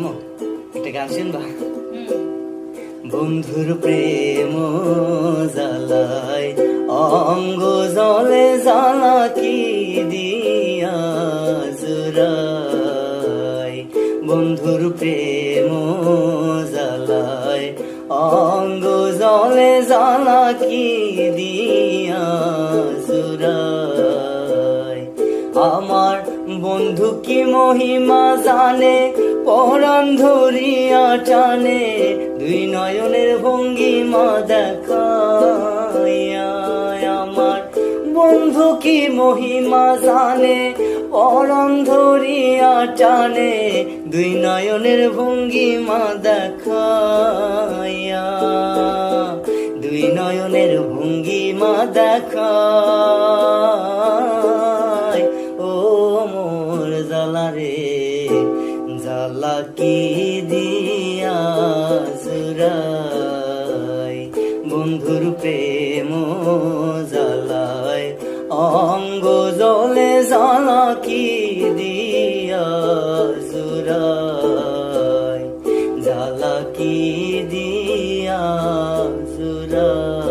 আম্মু একটা গান শুনবা? বন্ধুর প্রেম জ্বালায় অঙ্গ জলে জ্বালা কি দিয়া জুড়ায়। বন্ধুর প্রেম জ্বালায় অঙ্গ জলে জ্বালা কি দিয়া জুড়ায়। আমার বন্ধু কি মহিমা জানে, পরাণ ধরিয়া টানে, দুই নয়নের ভঙ্গিমা দেখাইয়া। আমার বন্ধু কি মহিমা জানে, পরাণ ধরিয়া টানে, দুই নয়নের ভঙ্গিমা দেখাইয়া। দুই নয়নের ভঙ্গিমা দেখায় ও মোর জ্বালা রে, জ্বালা কি দিয়া জুড়াই। বন্ধুর প্রেম জ্বালায় অঙ্গ জলে জ্বালা কি দিয়া জুড়াই। জ্বালা কি দিয়া জুড়াই।